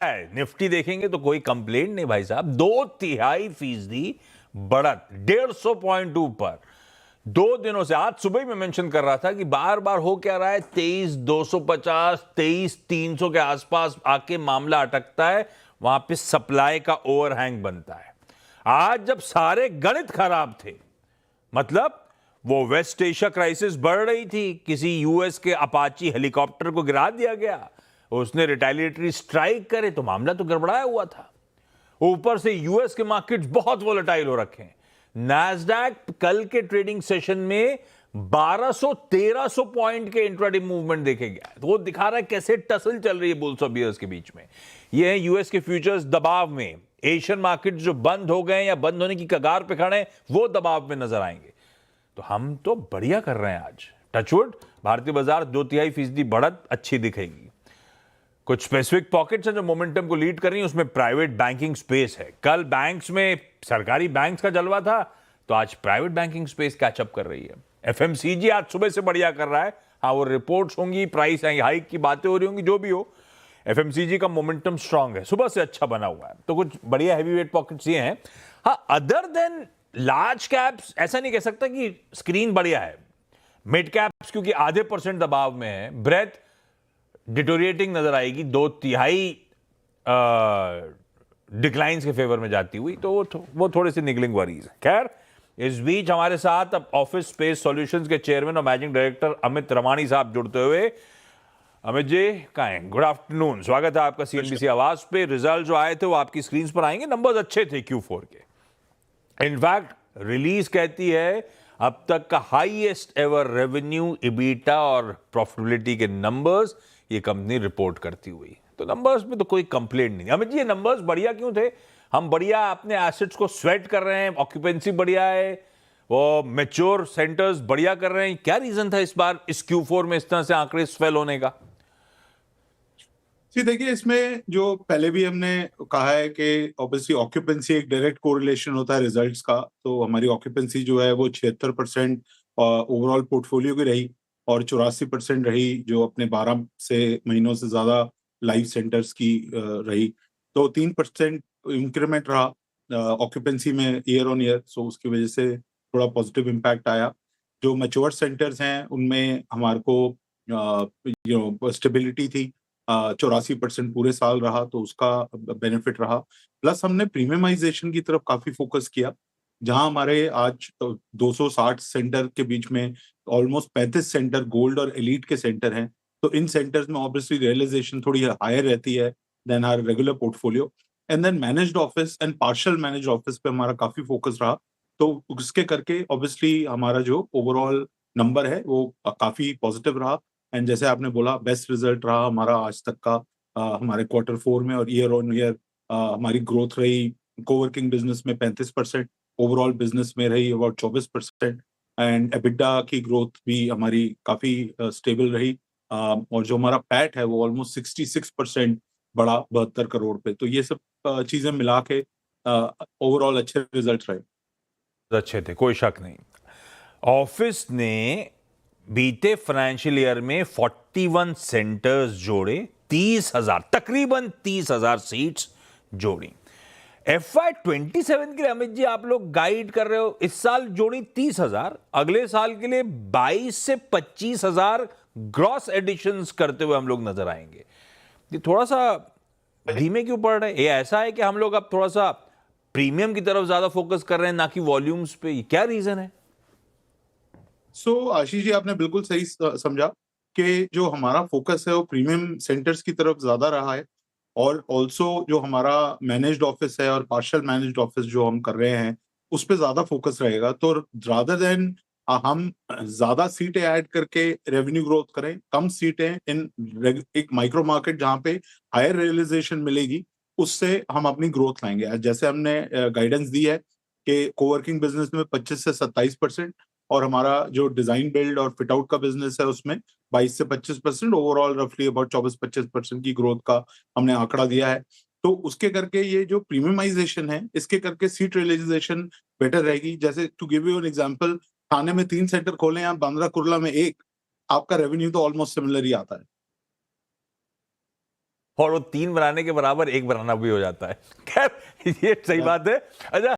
Nifty देखेंगे तो कोई कंप्लेंट नहीं भाई साहब, 2/3% बढ़त 150 पॉइंट ऊपर 2 दिनों से। आज सुबह ही मैं मेंशन कर रहा था कि बार बार हो क्या रहा है, 23,250 23,300 के आसपास आके मामला अटकता है, वहां पे सप्लाई का ओवरहैंग बनता है। आज जब सारे गणित खराब थे, मतलब वो वेस्ट एशिया क्राइसिस बढ़ रही थी, किसी यूएस के अपाची हेलीकॉप्टर को गिरा दिया गया, उसने रिटेलिएटरी स्ट्राइक करे तो मामला तो गड़बड़ाया हुआ था। ऊपर से यूएस के मार्केट्स बहुत वोलेटाइल हो रखे हैं। नैस्डैक कल के ट्रेडिंग सेशन में 1200-1300 पॉइंट के इंट्राडे मूवमेंट देखे गया, तो वो दिखा रहा है कैसे टसल चल रही है बुल्स और बियर्स के बीच में। ये है यूएस के फ्यूचर्स दबाव में, एशियन मार्केट जो बंद हो गए या बंद होने की कगार पे खड़े हैं वो दबाव में नजर आएंगे। तो हम तो बढ़िया कर रहे हैं आज, टचवुड। भारतीय बाजार 2/3% बढ़त अच्छी दिखेगी। कुछ स्पेसिफिक पॉकेट्स हैं जो मोमेंटम को लीड कर रही हैं, उसमें प्राइवेट बैंकिंग स्पेस है। कल बैंक्स में सरकारी बैंक्स का जलवा था, तो आज प्राइवेट बैंकिंग स्पेस कैचअप कर रही है। एफएमसीजी आज सुबह से बढ़िया कर रहा है। हाँ, वो रिपोर्ट्स होंगी, प्राइस हाइक की बातें हो रही होंगी, जो भी हो, एफएमसीजी का मोमेंटम स्ट्रांग है, सुबह से अच्छा बना हुआ है। तो कुछ बढ़िया हैवीवेट पॉकेट्स ये हैं। हाँ, अदर देन लार्ज कैप्स ऐसा नहीं कह सकता कि स्क्रीन बढ़िया है। मिड कैप्स क्योंकि आधे % दबाव में है, ब्रेथ डिटोरिएटिंग नजर आएगी, 2/3 डिक्लाइंस के फेवर में जाती हुई, तो वो थोड़े से निगलिंग वरीज है। खैर, इस बीच हमारे साथ अब ऑफिस स्पेस सॉल्यूशंस के चेयरमैन और मैनेजिंग डायरेक्टर अमित रमानी साहब जुड़ते हुए। अमित जी कहाँ हैं? गुड आफ्टरनून, स्वागत है आपका सीएनबीसी आवाज पे। रिजल्ट जो आए थे वो आपकी स्क्रीन पर आएंगे, नंबर्स अच्छे थे Q4 के। इनफैक्ट रिलीज कहती है अब तक का हाईएस्ट एवर रेवेन्यू, इबीटा और प्रॉफिटेबिलिटी के नंबर्स ये कंपनी रिपोर्ट करती हुई। तो नंबर्स में तो कोई कंप्लेंट नहीं। अमित जी, ये नंबर्स बढ़िया क्यों थे? हम बढ़िया अपने एसेट्स को स्वेट कर रहे हैं, ऑक्यूपेंसी बढ़िया है, वो मैच्योर सेंटर्स बढ़िया कर रहे हैं। क्या रीजन था इस बार इस Q4 में इस तरह से आंकड़े स्वेल होने का? जी देखिए, इसमें जो पहले भी हमने कहा है कि ऑब्वियसली ऑक्यूपेंसी एक डायरेक्ट कोरिलेशन होता है रिजल्ट्स का। तो हमारी ऑक्यूपेंसी जो है वो 76% ओवरऑल पोर्टफोलियो की रही और 84% रही जो अपने 12 से महीनों से ज्यादा लाइव सेंटर्स की रही। तो 3% इंक्रीमेंट रहा ऑक्यूपेंसी में ईयर ऑन ईयर, सो उसकी वजह से थोड़ा पॉजिटिव इम्पैक्ट आया। जो मैच्योर सेंटर्स हैं उनमें हमारे को स्टेबिलिटी थी, 84% पूरे साल रहा, तो उसका बेनिफिट रहा। प्लस हमने प्रीमियमाइजेशन की तरफ काफी फोकस किया, जहां हमारे आज 260 सेंटर के बीच में ऑलमोस्ट 35 सेंटर गोल्ड और एलीट के सेंटर हैं। तो इन सेंटर्स में ऑब्वियसली रियलाइजेशन थोड़ी हायर रहती है then our regular portfolio. And then managed office and partial managed office पे हमारा काफी फोकस रहा। तो उसके करके ऑब्वियसली हमारा जो ओवरऑल नंबर है वो काफी पॉजिटिव रहा। एंड जैसे आपने बोला, बेस्ट रिजल्ट रहा हमारा आज तक का हमारे Q4 में, और ईयर ऑन ईयर हमारी ग्रोथ रही कोवर्किंग बिजनेस में 35%, ओवरऑल बिजनेस में रही अबाउट 24%। एंड एबिटा की ग्रोथ भी हमारी काफी स्टेबल रही, और जो हमारा पैट है वो ऑलमोस्ट 66% बढ़ा 72 करोड़ पे। तो ये सब चीजें मिला के ओवरऑल अच्छे रिजल्ट रहे। अच्छे थे, कोई शक नहीं। ऑफिस ने बीते फाइनेंशियल ईयर में 41 सेंटर्स जोड़े, 30,000 तकरीबन 30,000 सीट्स जोड़ी। FY27 के लिए अमित जी आप लोग गाइड कर रहे हो, इस साल जोड़ी 30,000, अगले साल के लिए 22 से 25,000 ग्रॉस एडिशंस करते हुए हम लोग नजर आएंगे। ये थोड़ा सा धीमे क्यों पड़ रहे हैं? ये ऐसा है कि हम लोग अब थोड़ा सा प्रीमियम की तरफ ज्यादा फोकस कर रहे हैं ना कि वॉल्यूम्स पे? ये क्या रीजन है? आशीष जी, आपने बिल्कुल सही समझा कि जो हमारा फोकस है वो प्रीमियम सेंटर्स की तरफ ज्यादा रहा है। और ऑल्सो जो हमारा मैनेज्ड ऑफिस है और पार्शियल मैनेज्ड ऑफिस जो हम कर रहे हैं उस पे ज्यादा फोकस रहेगा। तो रादर देन हम ज्यादा सीटें ऐड करके रेवेन्यू ग्रोथ करें, कम सीटें इन एक माइक्रो मार्केट जहाँ पे हायर रियलाइजेशन मिलेगी, उससे हम अपनी ग्रोथ लाएंगे। जैसे हमने गाइडेंस दी है कि कोवर्किंग बिजनेस में 25 से 27%, और हमारा जो डिजाइन बिल्ड और फिट आउट का बिजनेस है उसमें 22 से 25%, ओवरऑल रफली अबाउट 24-25% की ग्रोथ का हमने आंकड़ा दिया है। तो उसके करके ये जो प्रीमियमाइजेशन है इसके करके सीट रियलाइजेशन बेटर रहेगी। जैसे to give you an example, थाने में 3 सेंटर खोले आप, बांद्रा कुर्ला में 1, आपका रेवेन्यू तो ऑलमोस्ट सिमिलर ही आता है। और वो 3 बनाने के बराबर 1 बनाना भी हो जाता है। खैर ये सही बात है। अच्छा,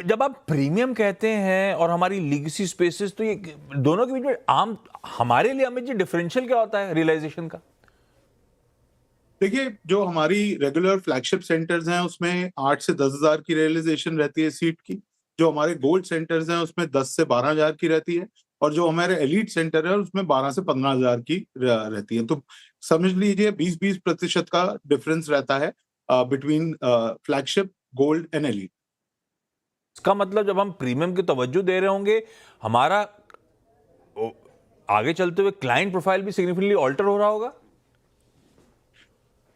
जब आप प्रीमियम कहते हैं और हमारी लीगेसी स्पेसेस, तो ये दोनों के बीच में आम हमारे लिए अमित जी डिफरेंशियल क्या होता है रियलाइजेशन का? देखिए, जो हमारी रेगुलर फ्लैगशिप सेंटर्स हैं उसमें 8 से 10,000 की रियलाइजेशन रहती है सीट की। जो हमारे गोल्ड सेंटर्स हैं उसमें 10 से 12,000 की रहती है, और जो हमारे एलीट सेंटर है उसमें 12 से 15,000 की रहती है। तो समझ लीजिए 20-20% का डिफरेंस रहता है between flagship, gold and elite. इसका मतलब जब हम प्रीमियम की तवज्जो दे रहे होंगे, हमारा आगे चलते हुए क्लाइंट प्रोफाइल भी सिग्निफिकेंटली ऑल्टर हो रहा होगा।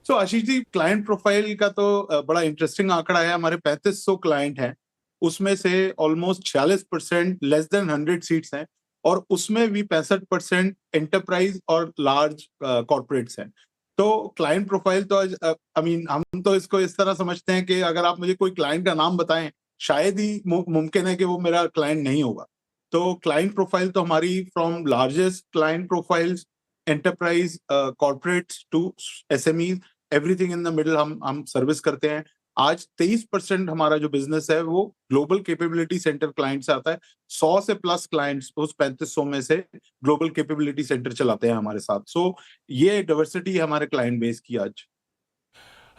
सो आशीष जी, क्लाइंट प्रोफाइल का तो बड़ा इंटरेस्टिंग आंकड़ा है। हमारे 3500 क्लाइंट हैं, उसमें से ऑलमोस्ट 46% लेस देन 100 सीट्स हैं, और उसमें भी 65% एंटरप्राइज और लार्ज कॉर्पोरेट्स हैं। तो क्लाइंट प्रोफाइल तो आई मीन हम तो इसको इस तरह समझते हैं कि अगर आप मुझे कोई क्लाइंट का नाम बताएं, शायद ही मुमकिन है कि वो मेरा क्लाइंट नहीं होगा। तो क्लाइंट प्रोफाइल तो हमारी from largest client profiles, enterprise, corporates to SMEs, everything in the middle हम सर्विस करते हैं। आज 23% हमारा जो बिजनेस है वो ग्लोबल कैपेबिलिटी सेंटर क्लाइंट से आता है। 100 से प्लस क्लाइंट्स उस 3500 में से ग्लोबल कैपेबिलिटी सेंटर चलाते हैं हमारे साथ। सो ये डाइवर्सिटी है हमारे क्लाइंट बेस की आज।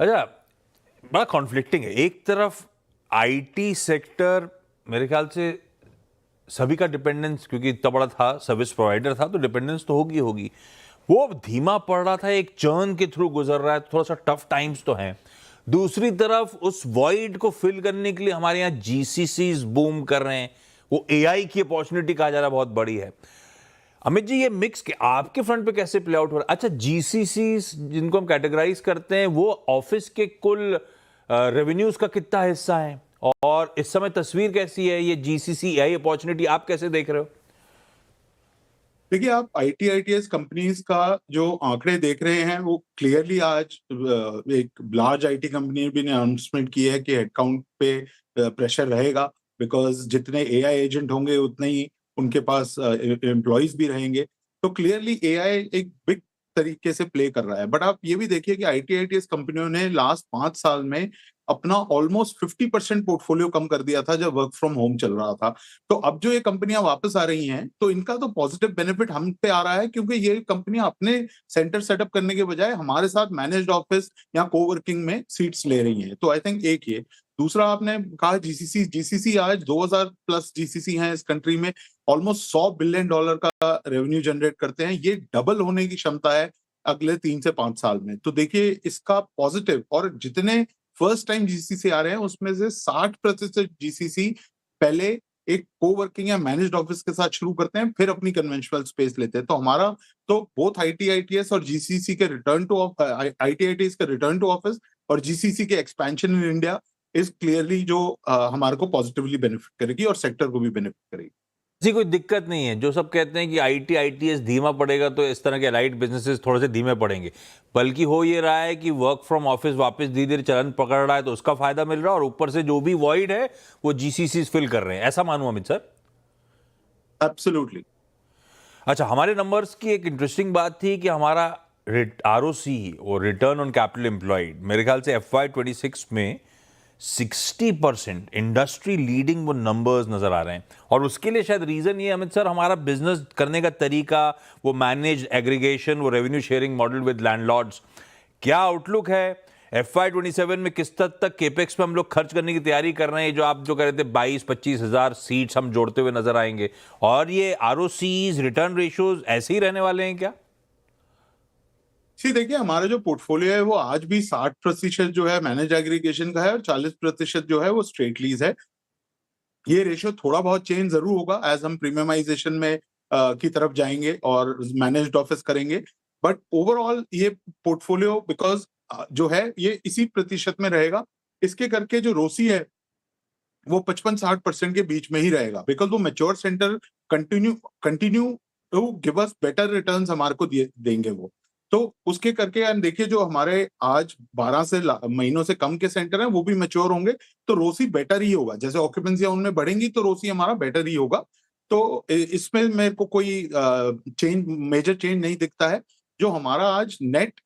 अच्छा, बड़ा कॉन्फ्लिक्टिंग है। एक तरफ आईटी सेक्टर मेरे ख्याल से सभी का डिपेंडेंस, क्योंकि इतना बड़ा था, सर्विस प्रोवाइडर था, तो डिपेंडेंस तो होगी होगी, वो धीमा पड़ रहा था, एक चर्न के थ्रू गुजर रहा है, थोड़ा सा टफ टाइम्स तो हैं। दूसरी तरफ उस वॉइड को फिल करने के लिए हमारे यहाँ जीसीसीज बूम कर रहे हैं, वो एआई की अपॉर्चुनिटी कहा जा रहा है बहुत बड़ी है। अमित जी, ये मिक्स के आपके फ्रंट पे कैसे प्ले आउट हो रहा है? अच्छा, जीसीसीज जिनको हम कैटेगराइज करते हैं, वो ऑफिस के कुल रेवेन्यूज का कितना हिस्सा है, और इस समय तस्वीर कैसी है? ये जीसीसी एआई अपॉर्चुनिटी आप कैसे देख रहे हो? देखिए, आप आईटीआईटीएस कंपनीज का जो आंकड़े देख रहे हैं वो क्लियरली आज एक लार्ज आईटी कंपनी भी ने अनाउंसमेंट की है कि हेडकाउंट पे प्रेशर रहेगा, बिकॉज जितने एआई एजेंट होंगे उतने ही उनके पास एम्प्लॉयज भी रहेंगे। तो क्लियरली एआई एक बिग तरीके से प्ले कर रहा है। बट आप ये भी देखिए कि आईटीआईटीएस कंपनियों ने लास्ट 5 साल में अपना ऑलमोस्ट 50% पोर्टफोलियो कम कर दिया था जब वर्क फ्रॉम होम चल रहा था। तो अब जो ये कंपनियां वापस आ रही हैं, तो इनका तो पॉजिटिव बेनिफिट हम पे आ रहा है, क्योंकि ये कंपनियां अपने सेंटर सेटअप करने के बजाय हमारे साथ मैनेज्ड ऑफिस या कोवर्किंग में सीट्स ले रही हैं। तो आई थिंक एक ये। दूसरा, आपने कहा जीसीसी आज 2000 प्लस जीसीसी हैं इस कंट्री में, ऑलमोस्ट $100 बिलियन का रेवेन्यू जनरेट करते हैं। ये डबल होने की क्षमता है अगले 3 से 5 साल में। तो देखिए इसका पॉजिटिव, और जितने फर्स्ट टाइम जीसीसी आ रहे हैं उसमें से 60% जीसीसी पहले एक कोवर्किंग या मैनेज्ड ऑफिस के साथ शुरू करते हैं, फिर अपनी कन्वेंशनल स्पेस लेते हैं। तो हमारा तो बोथ आईटीआईटीएस और जीसीसी के रिटर्न टू आईटीआईटीएस के रिटर्न टू ऑफिस और जीसीसी के expansion in India is clearly जो हमारे को पॉजिटिवली बेनिफिट करेगी और सेक्टर को भी बेनिफिट करेगी। जी, कोई दिक्कत नहीं है। जो सब कहते हैं कि आईटी आईटीएस धीमा पड़ेगा, तो इस तरह के लाइट बिजनेसेस थोड़े से धीमे पड़ेंगे, बल्कि हो ये रहा है कि वर्क फ्रॉम ऑफिस वापस धीरे धीरे चलन पकड़ रहा है, तो उसका फायदा मिल रहा है, और ऊपर से जो भी वॉइड है वो जीसीसी फिल कर रहे हैं। ऐसा मानूं अमित सर? एब्सोल्युटली। अच्छा, हमारे नंबर्स की एक इंटरेस्टिंग बात थी कि हमारा आरओसी और रिटर्न ऑन कैपिटल एम्प्लॉयड मेरे ख्याल से FY26 में 60% इंडस्ट्री लीडिंग वो नंबर्स नजर आ रहे हैं। और उसके लिए शायद रीजन ये अमित सर, हमारा बिजनेस करने का तरीका, वो मैनेज एग्रीगेशन, वो revenue sharing model with landlords. क्या आउटलुक है FY27 में? किस हद तक केपेक्स पे हम लोग खर्च करने की तैयारी कर रहे हैं? जो आप जो कह रहे थे 22-25 हजार सीट्स हम जोड़ते हुए नजर आएंगे, और ये आरओसीज, रिटर्न रेशियोज ऐसे ही रहने वाले हैं क्या? जी देखिए, हमारा जो पोर्टफोलियो है वो आज भी 60% जो है मैनेज एग्रीगेशन का है और 40% जो है वो स्ट्रेट लीज है। ये रेशियो थोड़ा बहुत चेंज जरूर होगा एज हम प्रीमियमाइजेशन में की तरफ जाएंगे और मैनेज्ड ऑफिस करेंगे। बट ओवरऑल ये पोर्टफोलियो बिकॉज जो है ये इसी प्रतिशत में रहेगा। इसके करके जो रोसी है वो 55-60% के बीच में ही रहेगा, बिकॉज वो mature centre continue to give us better returns हमारे को देंगे वो। तो उसके करके एंड देखिए, जो हमारे आज 12 से महीनों से कम के सेंटर हैं वो भी मैच्योर होंगे, तो रोसी बेटर ही होगा। जैसे ऑक्यूपेंसी उनमें बढ़ेंगी तो रोसी हमारा बेटर ही होगा। तो इसमें मेरे को कोई चेंज, मेजर चेंज नहीं दिखता है, जो हमारा आज नेट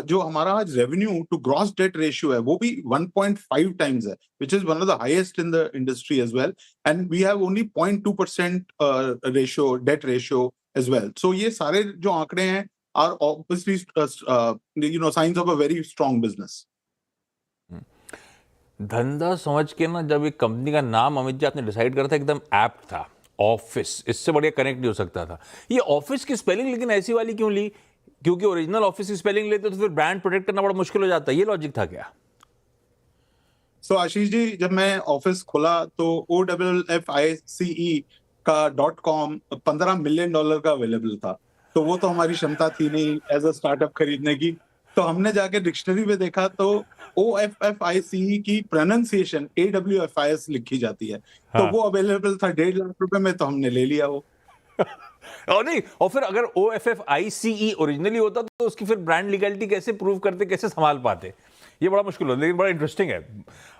जो हमारा आज revenue to gross debt ratio है वो भी 1.5 टाइम्स है, which is one of the highest in the industry as well, and we have only 0.2% ratio, debt ratio as well. So ये सारे जो आंकड़े हैं are obviously signs of a very strong business. धंधा समझ के ना, जब एक कंपनी का नाम अमित जी आपने डिसाइड करा था, एकदम ऐप्ट था, ऑफिस, इससे बढ़िया कनेक्ट नहीं हो सकता था. ये ऑफिस की स्पेलिंग लेकिन ऐसी वाली क्यों ली? क्योंकि ओरिजिनल ऑफिस की स्पेलिंग लेते तो फिर ब्रांड प्रोटेक्ट करना बड़ा मुश्किल हो जाता है. ये लॉजिक था क्या? सो आशीष जी, जब मैं ऑफिस खोला तो OFFICE का .com $15 मिलियन का अवेलेबल था. तो वो तो हमारी क्षमता थी नहीं एज अ स्टार्टअप खरीदने की. तो हमने जाके डिक्शनरी में देखा तो OFFICE की प्रोनाउंसिएशन AWFIS लिखी जाती है. तो हाँ. वो अवेलेबल था 1.5 लाख रुपए में, तो हमने ले लिया वो. और नहीं, और फिर अगर OFFICE ओरिजिनली होता तो उसकी फिर ब्रांड लीगलिटी कैसे प्रूव करते, कैसे संभाल पाते? ये बड़ा मुश्किल होता, लेकिन बड़ा इंटरेस्टिंग है.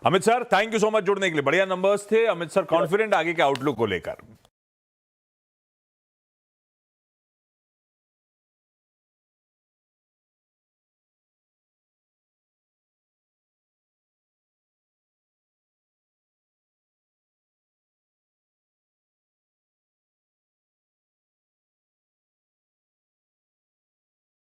Amit sir, thank you so much जुड़ने के लिए. बढ़िया नंबर्स थे. अमित सर कॉन्फिडेंट आगे के आउटलुक को लेकर.